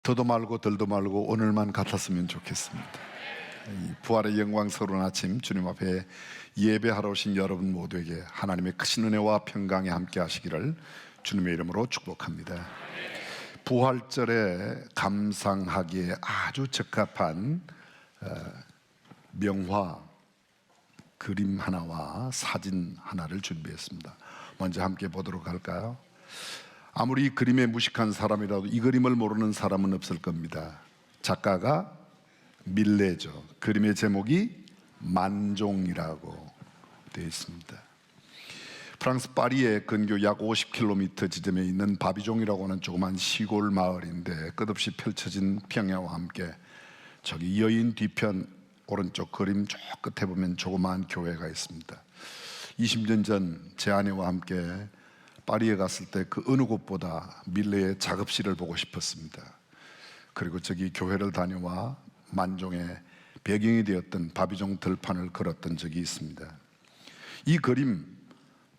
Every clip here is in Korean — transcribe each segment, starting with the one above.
더도 말고 덜도 말고 오늘만 같았으면 좋겠습니다. 이 부활의 영광스러운 아침 주님 앞에 예배하러 오신 여러분 모두에게 하나님의 크신 은혜와 평강이 함께 하시기를 주님의 이름으로 축복합니다. 부활절에 감상하기에 아주 적합한 명화 그림 하나와 사진 하나를 준비했습니다. 먼저 함께 보도록 할까요? 아무리 이 그림에 무식한 사람이라도 이 그림을 모르는 사람은 없을 겁니다. 작가가 밀레죠. 그림의 제목이 만종이라고 되어 있습니다. 프랑스 파리의 근교 약 50km 지점에 있는 바비종이라고 하는 조그만 시골 마을인데 끝없이 펼쳐진 평야와 함께 저기 여인 뒤편 오른쪽 그림 저 끝에 보면 조그마한 교회가 있습니다. 20년 전 제 아내와 함께 파리에 갔을 때 그 어느 곳보다 밀레의 작업실을 보고 싶었습니다. 그리고 저기 교회를 다녀와 만종의 배경이 되었던 바비종 들판을 걸었던 적이 있습니다. 이 그림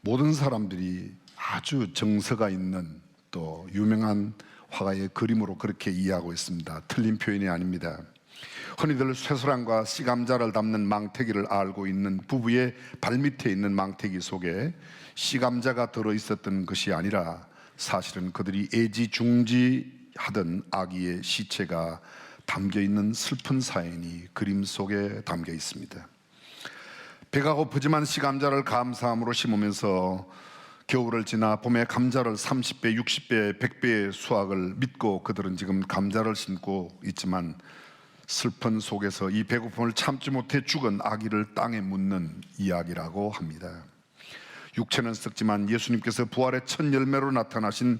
모든 사람들이 아주 정서가 있는 또 유명한 화가의 그림으로 그렇게 이해하고 있습니다. 틀린 표현이 아닙니다. 흔히들 쇠소랑과 씨감자를 담는 망태기를 알고 있는 부부의 발밑에 있는 망태기 속에 씨감자가 들어있었던 것이 아니라 사실은 그들이 애지중지하던 아기의 시체가 담겨있는 슬픈 사연이 그림 속에 담겨 있습니다. 배가 고프지만 씨감자를 감사함으로 심으면서 겨울을 지나 봄에 감자를 30배, 60배, 100배의 수확을 믿고 그들은 지금 감자를 심고 있지만 슬픈 속에서 이 배고픔을 참지 못해 죽은 아기를 땅에 묻는 이야기라고 합니다. 육체는 썩지만 예수님께서 부활의 첫 열매로 나타나신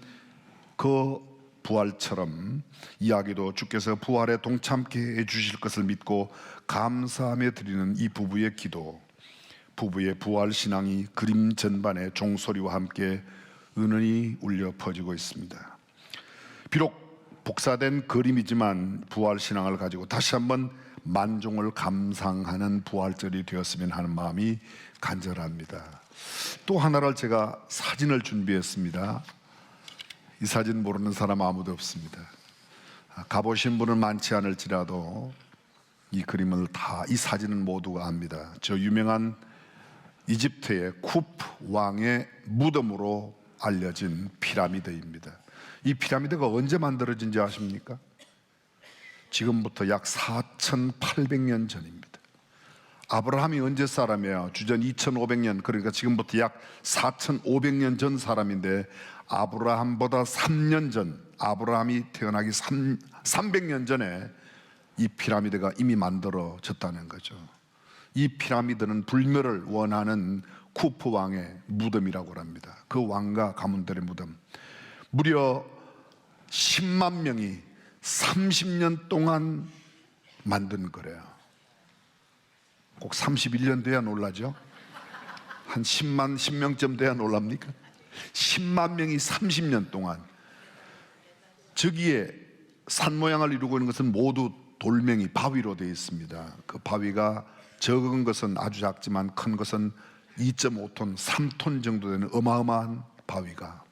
그 부활처럼 이야기도 주께서 부활에 동참케 해주실 것을 믿고 감사하며 드리는 이 부부의 기도, 부부의 부활 신앙이 그림 전반의 종소리와 함께 은은히 울려 퍼지고 있습니다. 비록 복사된 그림이지만 부활 신앙을 가지고 다시 한번 만종을 감상하는 부활절이 되었으면 하는 마음이 간절합니다. 또 하나를 제가 사진을 준비했습니다. 이 사진 모르는 사람 아무도 없습니다. 가보신 분은 많지 않을지라도 이 그림을 이 사진은 모두가 압니다. 저 유명한 이집트의 쿠프 왕의 무덤으로 알려진 피라미드입니다. 이 피라미드가 언제 만들어진지 아십니까? 지금부터 약 4,800년 전입니다. 아브라함이 언제 사람이에요? 주전 2,500년, 그러니까 지금부터 약 4,500년 전 사람인데 아브라함보다 3년 전, 아브라함이 태어나기 300년 전에 이 피라미드가 이미 만들어졌다는 거죠. 이 피라미드는 불멸을 원하는 쿠프 왕의 무덤이라고 합니다. 그 왕과 가문들의 무덤. 무려 10만 명이 30년 동안 만든 거래요. 꼭 31년 돼야 놀라죠? 한 10명쯤 돼야 놀랍니까? 10만 명이 30년 동안. 저기에 산 모양을 이루고 있는 것은 모두 돌멩이, 바위로 되어 있습니다. 그 바위가 적은 것은 아주 작지만 큰 것은 2.5톤, 3톤 정도 되는 어마어마한 바위가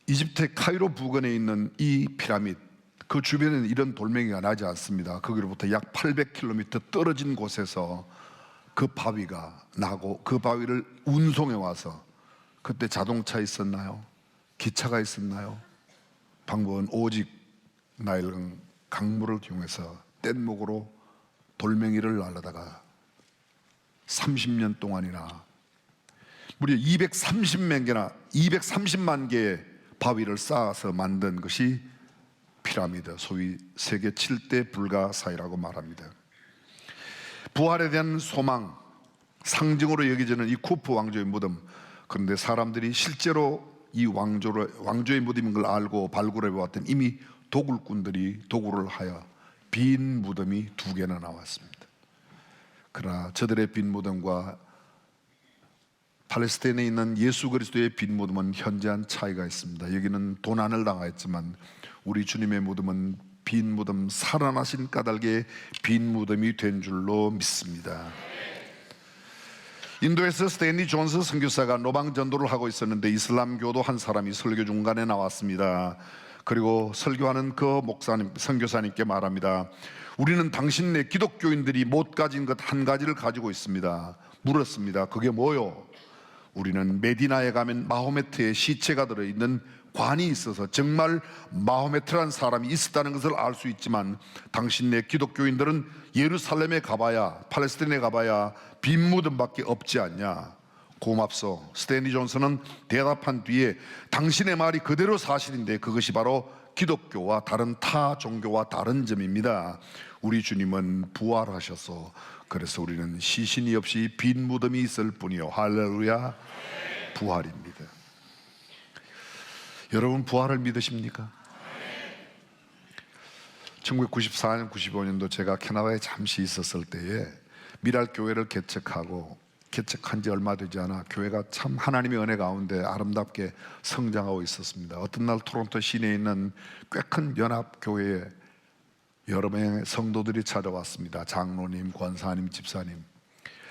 이집트의 카이로 부근에 있는 이 피라미드, 그 주변에는 이런 돌멩이가 나지 않습니다. 거기로부터 약 800km 떨어진 곳에서 그 바위가 나고 그 바위를 운송해 와서, 그때 자동차 있었나요? 기차가 있었나요? 방법은 오직 나일강 강물을 이용해서 뗏목으로 돌멩이를 날라다가 30년 동안이나 무려 230만 개의 바위를 쌓아서 만든 것이 피라미드, 소위 세계 7대 불가사의라고 말합니다. 부활에 대한 소망, 상징으로 여겨지는 이 쿠프 왕조의 무덤. 그런데 사람들이 실제로 이 왕조의 무덤인 걸 알고 발굴해 보았더니 이미 도굴꾼들이 도굴을 하여 빈 무덤이 2개나 나왔습니다. 그러나 저들의 빈 무덤과 팔레스타인에 있는 예수 그리스도의 빈 무덤은 현저한 차이가 있습니다. 여기는 도난을 당하였지만 우리 주님의 무덤은 빈 무덤, 살아나신 까닭에 빈 무덤이 된 줄로 믿습니다. 인도에서 스탠리 존스 선교사가 노방 전도를 하고 있었는데 이슬람교도 한 사람이 설교 중간에 나왔습니다. 그리고 설교하는 그 목사님, 선교사님께 말합니다. 우리는 당신네 기독교인들이 못 가진 것 한 가지를 가지고 있습니다. 물었습니다. 그게 뭐요? 우리는 메디나에 가면 마호메트의 시체가 들어있는 관이 있어서 정말 마호메트란 사람이 있었다는 것을 알 수 있지만 당신네 기독교인들은 예루살렘에 가봐야, 팔레스타인에 가봐야 빈 무덤밖에 없지 않냐? 고맙소. 스탠리 존슨은 대답한 뒤에 당신의 말이 그대로 사실인데 그것이 바로 기독교와 다른 타 종교와 다른 점입니다. 우리 주님은 부활하셔서 그래서 우리는 시신이 없이 빈 무덤이 있을 뿐이요. 할렐루야. 부활입니다. 여러분 부활을 믿으십니까? 1994년, 95년도 제가 캐나다에 잠시 있었을 때에 미랄 교회를 개척한 지 얼마 되지 않아 교회가 참 하나님의 은혜 가운데 아름답게 성장하고 있었습니다. 어떤 날 토론토 시내에 있는 꽤 큰 연합교회에 여러 명의 성도들이 찾아왔습니다. 장로님, 권사님, 집사님.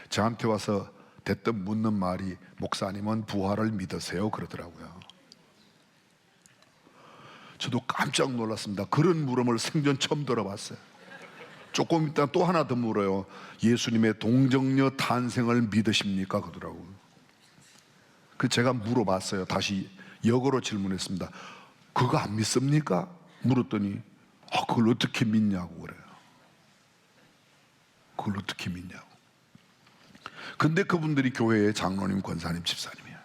저한테 와서 대뜸 묻는 말이 목사님은 부활을 믿으세요? 그러더라고요. 저도 깜짝 놀랐습니다. 그런 물음을 생전 처음 들어봤어요. 조금 있다 또 하나 더 물어요. 예수님의 동정녀 탄생을 믿으십니까? 그러더라고요. 그 제가 물어봤어요. 다시 역으로 질문했습니다. 그거 안 믿습니까? 물었더니 그걸 어떻게 믿냐고 그래요. 그걸 어떻게 믿냐고. 근데 그분들이 교회의 장로님, 권사님, 집사님이야.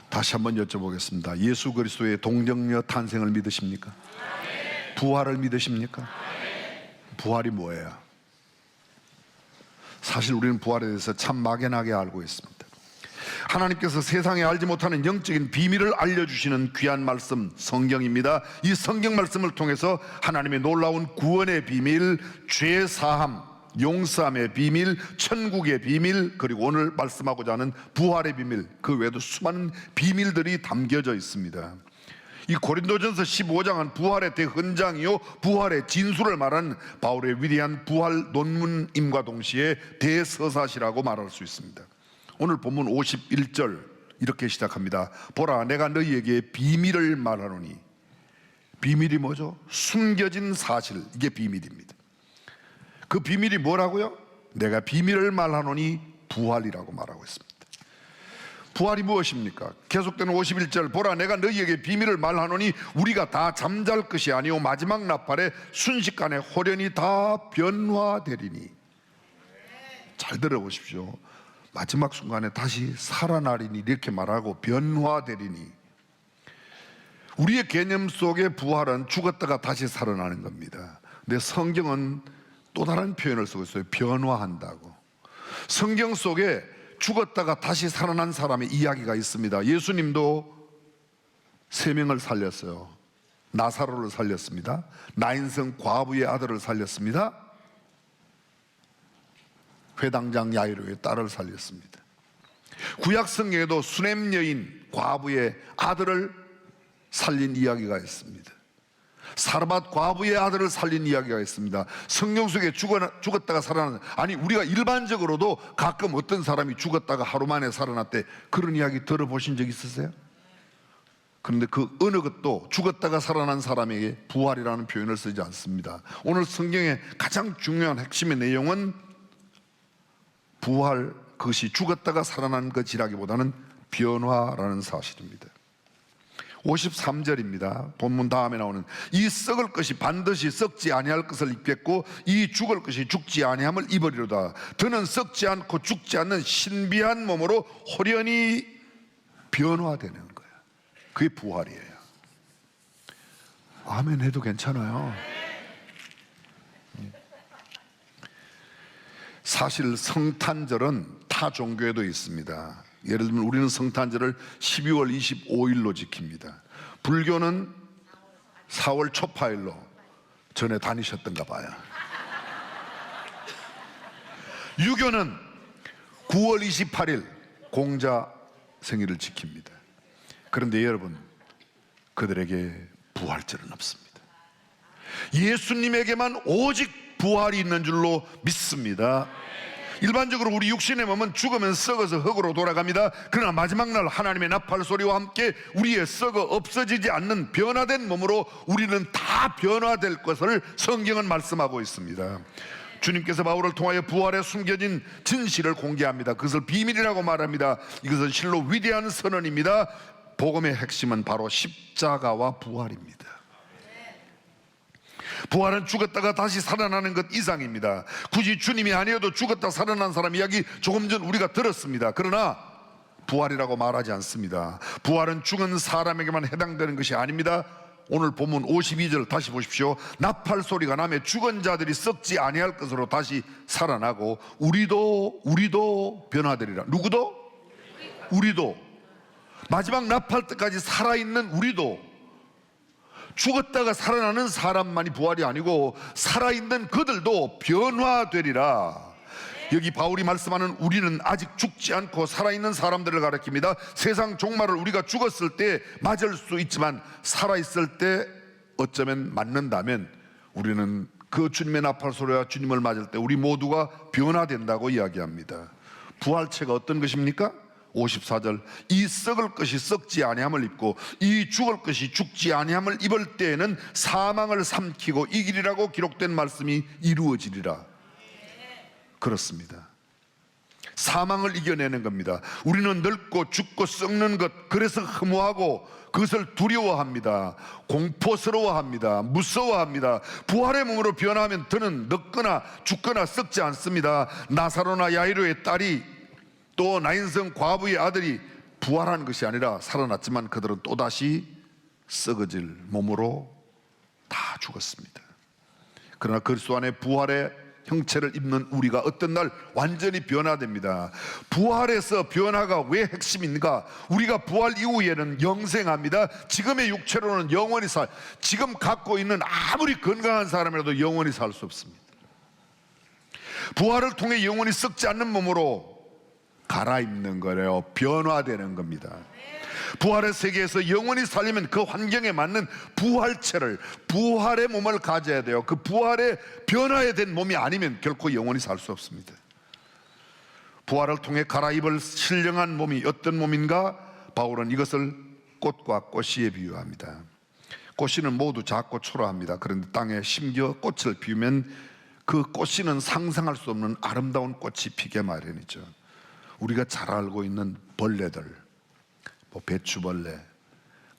다시 한번 여쭤보겠습니다. 예수 그리스도의 동정녀 탄생을 믿으십니까? 부활을 믿으십니까? 부활이 뭐예요? 사실 우리는 부활에 대해서 참 막연하게 알고 있습니다. 하나님께서 세상에 알지 못하는 영적인 비밀을 알려주시는 귀한 말씀 성경입니다. 이 성경 말씀을 통해서 하나님의 놀라운 구원의 비밀, 죄 사함, 용서함의 비밀, 천국의 비밀, 그리고 오늘 말씀하고자 하는 부활의 비밀, 그 외에도 수많은 비밀들이 담겨져 있습니다. 이 고린도전서 15장은 부활의 대헌장이요 부활의 진수를 말하는 바울의 위대한 부활 논문임과 동시에 대서사시라고 말할 수 있습니다. 오늘 본문 51절 이렇게 시작합니다. 보라, 내가 너희에게 비밀을 말하노니. 비밀이 뭐죠? 숨겨진 사실, 이게 비밀입니다. 그 비밀이 뭐라고요? 내가 비밀을 말하노니 부활이라고 말하고 있습니다. 부활이 무엇입니까? 계속되는 51절, 보라 내가 너희에게 비밀을 말하노니 우리가 다 잠잘 것이 아니오 마지막 나팔에 순식간에 호련히 다 변화되리니. 잘 들어보십시오. 마지막 순간에 다시 살아나리니 이렇게 말하고 변화되리니. 우리의 개념 속에 부활은 죽었다가 다시 살아나는 겁니다. 근데 성경은 또 다른 표현을 쓰고 있어요. 변화한다고. 성경 속에 죽었다가 다시 살아난 사람의 이야기가 있습니다. 예수님도 3명을 살렸어요. 나사로를 살렸습니다. 나인성 과부의 아들을 살렸습니다. 회당장 야이로의 딸을 살렸습니다. 구약 성경에도 수넴 여인 과부의 아들을 살린 이야기가 있습니다. 사르밧 과부의 아들을 살린 이야기가 있습니다. 성경 속에 죽었다가 살아나는, 아니 우리가 일반적으로도 가끔 어떤 사람이 죽었다가 하루 만에 살아났대, 그런 이야기 들어보신 적 있으세요? 그런데 그 어느 것도 죽었다가 살아난 사람에게 부활이라는 표현을 쓰지 않습니다. 오늘 성경의 가장 중요한 핵심의 내용은 부활, 그것이 죽었다가 살아난 것이라기보다는 변화라는 사실입니다. 53절입니다. 본문 다음에 나오는 이 썩을 것이 반드시 썩지 아니할 것을 입겠고 이 죽을 것이 죽지 아니함을 입으리로다. 더는 썩지 않고 죽지 않는 신비한 몸으로 호련히 변화되는 거예요. 그게 부활이에요. 아멘 해도 괜찮아요. 사실 성탄절은 타 종교에도 있습니다. 예를 들면 우리는 성탄절을 12월 25일로 지킵니다. 불교는 4월 초파일로 전에 다니셨던가 봐요. 유교는 9월 28일 공자 생일을 지킵니다. 그런데 여러분, 그들에게 부활절은 없습니다. 예수님에게만 오직 부활이 있는 줄로 믿습니다. 일반적으로 우리 육신의 몸은 죽으면 썩어서 흙으로 돌아갑니다. 그러나 마지막 날 하나님의 나팔 소리와 함께 우리의 썩어 없어지지 않는 변화된 몸으로 우리는 다 변화될 것을 성경은 말씀하고 있습니다. 주님께서 바울을 통하여 부활에 숨겨진 진실을 공개합니다. 그것을 비밀이라고 말합니다. 이것은 실로 위대한 선언입니다. 복음의 핵심은 바로 십자가와 부활입니다. 부활은 죽었다가 다시 살아나는 것 이상입니다. 굳이 주님이 아니어도 죽었다 살아난 사람 이야기 조금 전 우리가 들었습니다. 그러나 부활이라고 말하지 않습니다. 부활은 죽은 사람에게만 해당되는 것이 아닙니다. 오늘 본문 52절 다시 보십시오. 나팔 소리가 나며 죽은 자들이 썩지 아니할 것으로 다시 살아나고 우리도 변화되리라. 누구도? 우리도. 마지막 나팔 때까지 살아있는 우리도. 죽었다가 살아나는 사람만이 부활이 아니고 살아있는 그들도 변화되리라. 여기 바울이 말씀하는 우리는 아직 죽지 않고 살아있는 사람들을 가리킵니다. 세상 종말을 우리가 죽었을 때 맞을 수 있지만 살아있을 때 어쩌면 맞는다면 우리는 그 주님의 나팔 소리와 주님을 맞을 때 우리 모두가 변화된다고 이야기합니다. 부활체가 어떤 것입니까? 54절 이 썩을 것이 썩지 아니함을 입고 이 죽을 것이 죽지 아니함을 입을 때에는 사망을 삼키고 이기리라고 기록된 말씀이 이루어지리라. 그렇습니다. 사망을 이겨내는 겁니다. 우리는 늙고 죽고 썩는 것, 그래서 흠모하고 그것을 두려워합니다. 공포스러워합니다. 무서워합니다. 부활의 몸으로 변화하면 더는 늙거나 죽거나 썩지 않습니다. 나사로나 야이로의 딸이 또 나인성 과부의 아들이 부활한 것이 아니라 살아났지만 그들은 또다시 썩어질 몸으로 다 죽었습니다. 그러나 그리스도 안에 부활의 형체를 입는 우리가 어떤 날 완전히 변화됩니다. 부활에서 변화가 왜 핵심인가? 우리가 부활 이후에는 영생합니다. 지금의 육체로는 영원히 지금 갖고 있는 아무리 건강한 사람이라도 영원히 살 수 없습니다. 부활을 통해 영원히 썩지 않는 몸으로 갈아입는 거래요. 변화되는 겁니다. 부활의 세계에서 영원히 살려면 그 환경에 맞는 부활체를, 부활의 몸을 가져야 돼요. 그 부활의 변화에 된 몸이 아니면 결코 영원히 살 수 없습니다. 부활을 통해 갈아입을 신령한 몸이 어떤 몸인가? 바울은 이것을 꽃과 꽃씨에 비유합니다. 꽃씨는 모두 작고 초라합니다. 그런데 땅에 심겨 꽃을 피우면 그 꽃씨는 상상할 수 없는 아름다운 꽃이 피게 마련이죠. 우리가 잘 알고 있는 벌레들, 뭐 배추벌레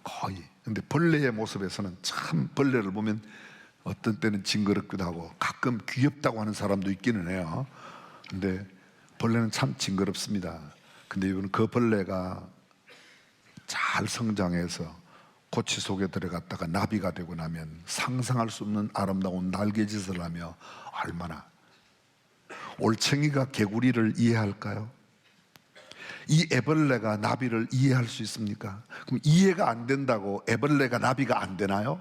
거의. 근데 벌레의 모습에서는 참 벌레를 보면 어떤 때는 징그럽기도 하고 가끔 귀엽다고 하는 사람도 있기는 해요. 근데 벌레는 참 징그럽습니다. 근데 이건 그 벌레가 잘 성장해서 고치 속에 들어갔다가 나비가 되고 나면 상상할 수 없는 아름다운 날개짓을 하며 얼마나. 올챙이가 개구리를 이해할까요? 이 애벌레가 나비를 이해할 수 있습니까? 그럼 이해가 안 된다고 애벌레가 나비가 안 되나요?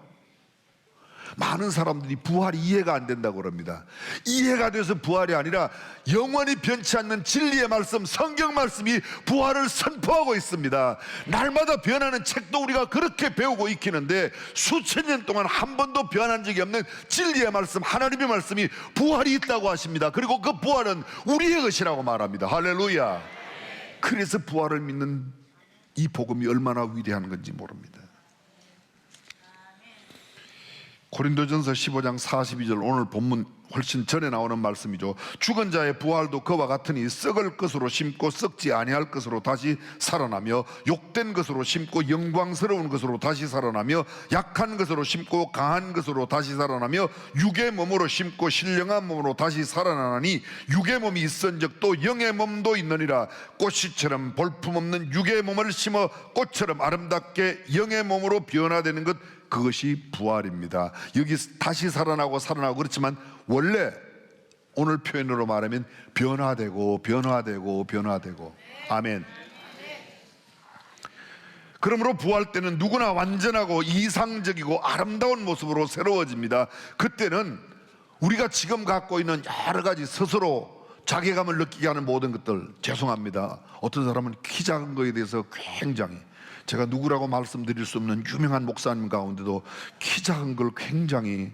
많은 사람들이 부활이 이해가 안 된다고 그럽니다. 이해가 돼서 부활이 아니라 영원히 변치 않는 진리의 말씀, 성경 말씀이 부활을 선포하고 있습니다. 날마다 변하는 책도 우리가 그렇게 배우고 익히는데 수천 년 동안 한 번도 변한 적이 없는 진리의 말씀, 하나님의 말씀이 부활이 있다고 하십니다. 그리고 그 부활은 우리의 것이라고 말합니다. 할렐루야. 그래서 부활을 믿는 이 복음이 얼마나 위대한 건지 모릅니다. 고린도전서 15장 42절 오늘 본문 훨씬 전에 나오는 말씀이죠. 죽은 자의 부활도 그와 같으니 썩을 것으로 심고 썩지 아니할 것으로 다시 살아나며 욕된 것으로 심고 영광스러운 것으로 다시 살아나며 약한 것으로 심고 강한 것으로 다시 살아나며 육의 몸으로 심고 신령한 몸으로 다시 살아나니 육의 몸이 있은즉 또 영의 몸도 있느니라. 꽃씨처럼 볼품없는 육의 몸을 심어 꽃처럼 아름답게 영의 몸으로 변화되는 것, 그것이 부활입니다. 여기 다시 살아나고 그렇지만 원래 오늘 표현으로 말하면 변화되고. 아멘. 그러므로 부활 때는 누구나 완전하고 이상적이고 아름다운 모습으로 새로워집니다. 그때는 우리가 지금 갖고 있는 여러 가지 스스로 자괴감을 느끼게 하는 모든 것들, 죄송합니다. 어떤 사람은 키 작은 거에 대해서 굉장히, 제가 누구라고 말씀드릴 수 없는 유명한 목사님 가운데도 키 작은 걸 굉장히,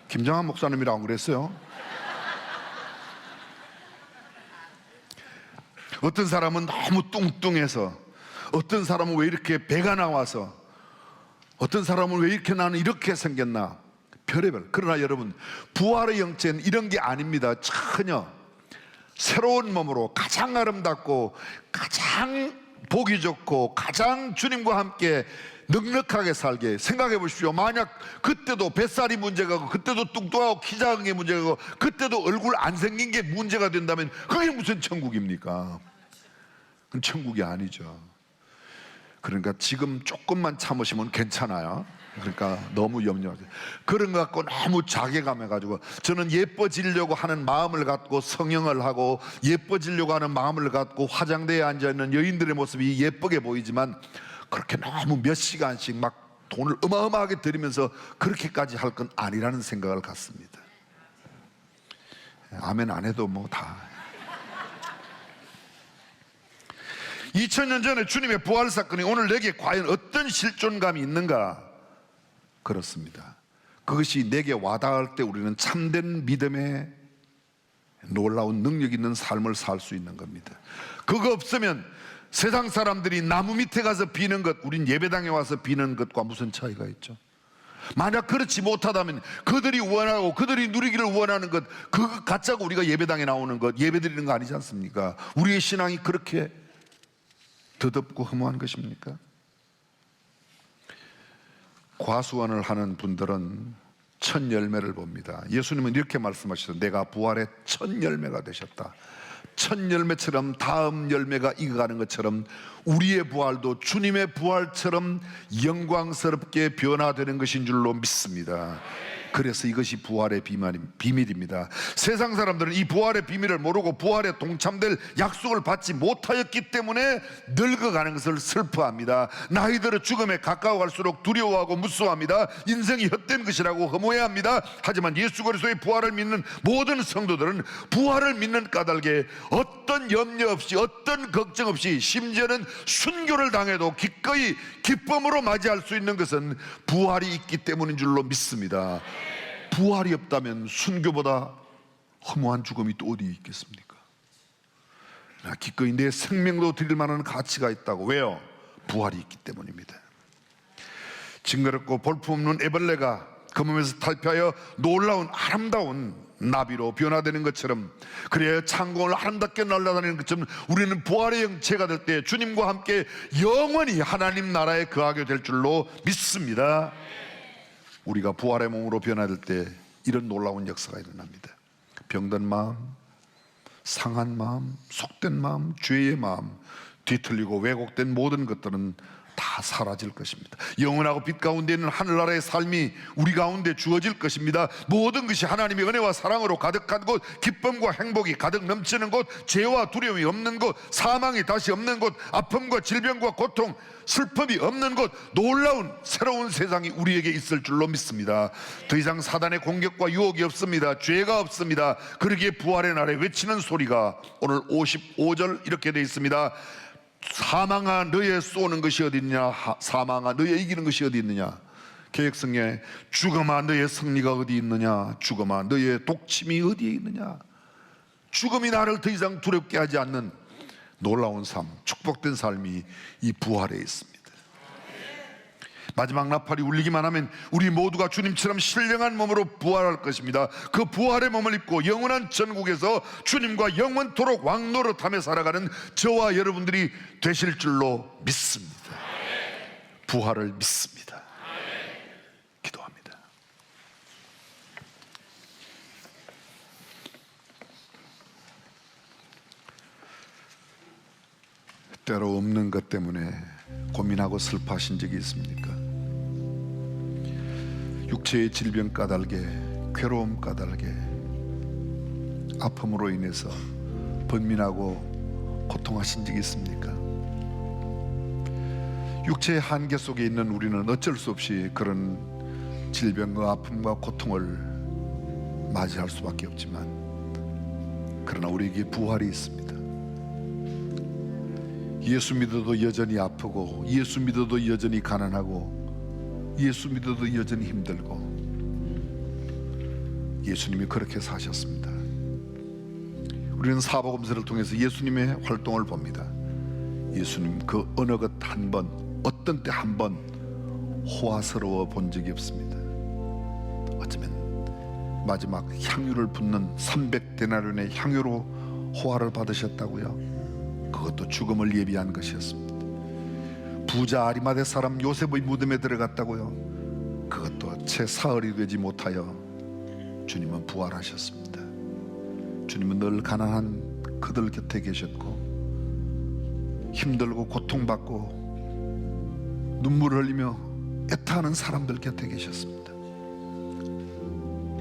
김장한 목사님이라고 그랬어요. 어떤 사람은 너무 뚱뚱해서, 어떤 사람은 왜 이렇게 배가 나와서, 어떤 사람은 왜 이렇게 나는 이렇게 생겼나, 별의별. 그러나 여러분, 부활의 영체는 이런 게 아닙니다. 전혀. 새로운 몸으로 가장 아름답고 가장 보기 좋고 가장 주님과 함께 넉넉하게 살게. 생각해 보십시오. 만약 그때도 뱃살이 문제가, 그때도 뚱뚱하고 키 작은 게 문제가, 그때도 얼굴 안 생긴 게 문제가 된다면 그게 무슨 천국입니까? 그건 천국이 아니죠. 그러니까 지금 조금만 참으시면 괜찮아요. 그러니까 너무 염려하지. 그런 거 갖고 너무 자괴감해가지고, 저는 예뻐지려고 하는 마음을 갖고 성형을 하고 예뻐지려고 하는 마음을 갖고 화장대에 앉아있는 여인들의 모습이 예쁘게 보이지만, 그렇게 너무 몇 시간씩 막 돈을 어마어마하게 들이면서 그렇게까지 할 건 아니라는 생각을 갖습니다. 아멘 안 해도 뭐 다. 2000년 전에 주님의 부활 사건이 오늘 내게 과연 어떤 실존감이 있는가? 그렇습니다. 그것이 내게 와닿을 때 우리는 참된 믿음의 놀라운 능력 있는 삶을 살 수 있는 겁니다. 그거 없으면 세상 사람들이 나무 밑에 가서 비는 것, 우린 예배당에 와서 비는 것과 무슨 차이가 있죠? 만약 그렇지 못하다면 그들이 원하고 그들이 누리기를 원하는 것, 그거 갖자고 우리가 예배당에 나오는 것, 예배 드리는 거 아니지 않습니까? 우리의 신앙이 그렇게 더덥고 허무한 것입니까? 과수원을 하는 분들은 첫 열매를 봅니다. 예수님은 이렇게 말씀하셨어요. 내가 부활의 첫 열매가 되셨다. 첫 열매처럼 다음 열매가 익어가는 것처럼 우리의 부활도 주님의 부활처럼 영광스럽게 변화되는 것인 줄로 믿습니다. 그래서 이것이 부활의 비밀입니다. 세상 사람들은 이 부활의 비밀을 모르고 부활에 동참될 약속을 받지 못하였기 때문에 늙어가는 것을 슬퍼합니다. 나이 들어 죽음에 가까워갈수록 두려워하고 무서워합니다. 인생이 헛된 것이라고 허무해합니다. 하지만 예수 그리스도의 부활을 믿는 모든 성도들은 부활을 믿는 까닭에 어떤 염려 없이, 어떤 걱정 없이, 심지어는 순교를 당해도 기꺼이 기쁨으로 맞이할 수 있는 것은 부활이 있기 때문인 줄로 믿습니다. 부활이 없다면 순교보다 허무한 죽음이 또 어디 있겠습니까? 기꺼이 내 생명도 드릴 만한 가치가 있다고. 왜요? 부활이 있기 때문입니다. 징그럽고 볼품없는 애벌레가 그 몸에서 탈피하여 놀라운 아름다운 나비로 변화되는 것처럼, 그래야 창공을 아름답게 날아다니는 것처럼 우리는 부활의 영체가 될 때 주님과 함께 영원히 하나님 나라에 거하게 될 줄로 믿습니다. 우리가 부활의 몸으로 변화될 때 이런 놀라운 역사가 일어납니다. 병든 마음, 상한 마음, 속된 마음, 죄의 마음, 뒤틀리고 왜곡된 모든 것들은 다 사라질 것입니다. 영원하고 빛 가운데 있는 하늘나라의 삶이 우리 가운데 주어질 것입니다. 모든 것이 하나님의 은혜와 사랑으로 가득한 곳, 기쁨과 행복이 가득 넘치는 곳, 죄와 두려움이 없는 곳, 사망이 다시 없는 곳, 아픔과 질병과 고통, 슬픔이 없는 곳, 놀라운 새로운 세상이 우리에게 있을 줄로 믿습니다. 더 이상 사단의 공격과 유혹이 없습니다. 죄가 없습니다. 그러기에 부활의 날에 외치는 소리가 오늘 55절 이렇게 되어 있습니다. 사망아 너의 쏘는 것이 어디 있느냐, 사망아 너의 이기는 것이 어디 있느냐. 개역성경에 죽음아 너의 승리가 어디 있느냐, 죽음아 너의 독침이 어디에 있느냐. 죽음이 나를 더 이상 두렵게 하지 않는 놀라운 삶, 축복된 삶이 이 부활에 있습니다. 마지막 나팔이 울리기만 하면 우리 모두가 주님처럼 신령한 몸으로 부활할 것입니다. 그 부활의 몸을 입고 영원한 전국에서 주님과 영원토록 왕노릇하며 살아가는 저와 여러분들이 되실 줄로 믿습니다. 부활을 믿습니다. 기도합니다. 때로 없는 것 때문에 고민하고 슬퍼하신 적이 있습니까? 육체의 질병 까닭에, 괴로움 까닭에, 아픔으로 인해서 번민하고 고통하신 적이 있습니까? 육체의 한계 속에 있는 우리는 어쩔 수 없이 그런 질병과 아픔과 고통을 맞이할 수밖에 없지만, 그러나 우리에게 부활이 있습니다. 예수 믿어도 여전히 아프고, 예수 믿어도 여전히 가난하고, 예수 믿어도 여전히 힘들고, 예수님이 그렇게 사셨습니다. 우리는 사복음서를 통해서 예수님의 활동을 봅니다. 예수님 그 어느 것 한 번, 어떤 때 한 번 호화스러워 본 적이 없습니다. 어쩌면 마지막 향유를 붓는 300데나리온의 향유로 호화를 받으셨다고요? 그것도 죽음을 예비한 것이었습니다. 부자 아리마대 사람 요셉의 무덤에 들어갔다고요? 그것도 채 사흘이 되지 못하여 주님은 부활하셨습니다. 주님은 늘 가난한 그들 곁에 계셨고, 힘들고 고통받고 눈물을 흘리며 애타하는 사람들 곁에 계셨습니다.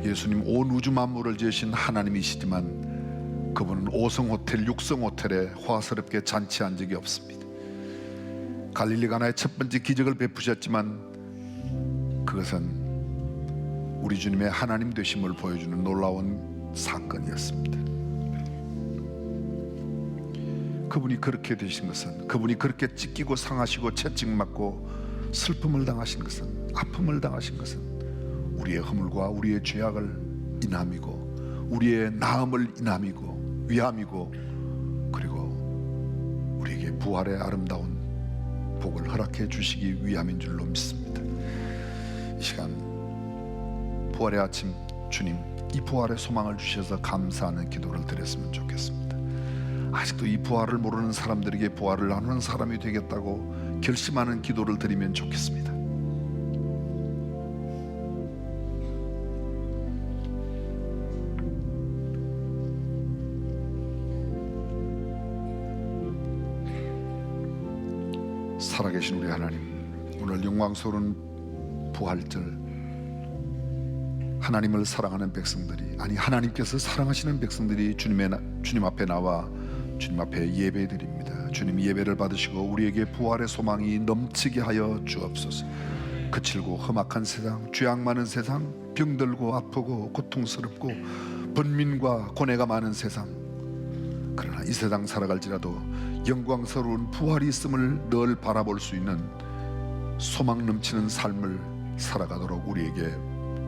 예수님 온 우주 만물을 지으신 하나님이시지만 그분은 5성 호텔, 6성 호텔에 호화스럽게 잔치한 적이 없습니다. 갈릴리 가나의 첫 번째 기적을 베푸셨지만 그것은 우리 주님의 하나님 되심을 보여주는 놀라운 사건이었습니다. 그분이 그렇게 되신 것은, 그분이 그렇게 찢기고 상하시고 채찍맞고 슬픔을 당하신 것은, 아픔을 당하신 것은 우리의 허물과 우리의 죄악을 인함이고, 우리의 나음을 인함이고 위함이고, 그리고 우리에게 부활의 아름다운 복을 허락해 주시기 위함인 줄로 믿습니다. 이 시간 부활의 아침, 주님 이 부활의 소망을 주셔서 감사하는 기도를 드렸으면 좋겠습니다. 아직도 이 부활을 모르는 사람들에게 부활을 나누는 사람이 되겠다고 결심하는 기도를 드리면 좋겠습니다. 살아계신 우리 하나님, 오늘 영광스러운 부활절, 하나님을 사랑하는 백성들이, 아니 하나님께서 사랑하시는 백성들이 주님 앞에 나와 주님 앞에 예배드립니다. 주님 예배를 받으시고 우리에게 부활의 소망이 넘치게 하여 주옵소서. 거칠고 험악한 세상, 죄악 많은 세상, 병들고 아프고 고통스럽고 번민과 고뇌가 많은 세상, 그러나 이 세상 살아갈지라도 영광스러운 부활이 있음을 늘 바라볼 수 있는 소망 넘치는 삶을 살아가도록 우리에게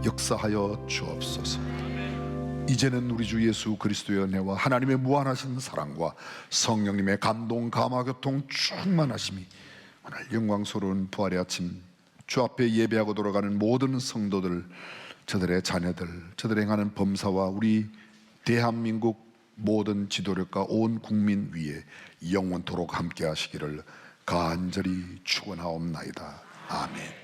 역사하여 주옵소서. 이제는 우리 주 예수 그리스도의 은혜와 하나님의 무한하신 사랑과 성령님의 감동, 감화, 교통, 충만하심이 오늘 영광스러운 부활의 아침 주 앞에 예배하고 돌아가는 모든 성도들, 저들의 자녀들, 저들의 행하는 범사와 우리 대한민국 모든 지도력과 온 국민 위에 영원토록 함께 하시기를 간절히 축원하옵나이다. 아멘.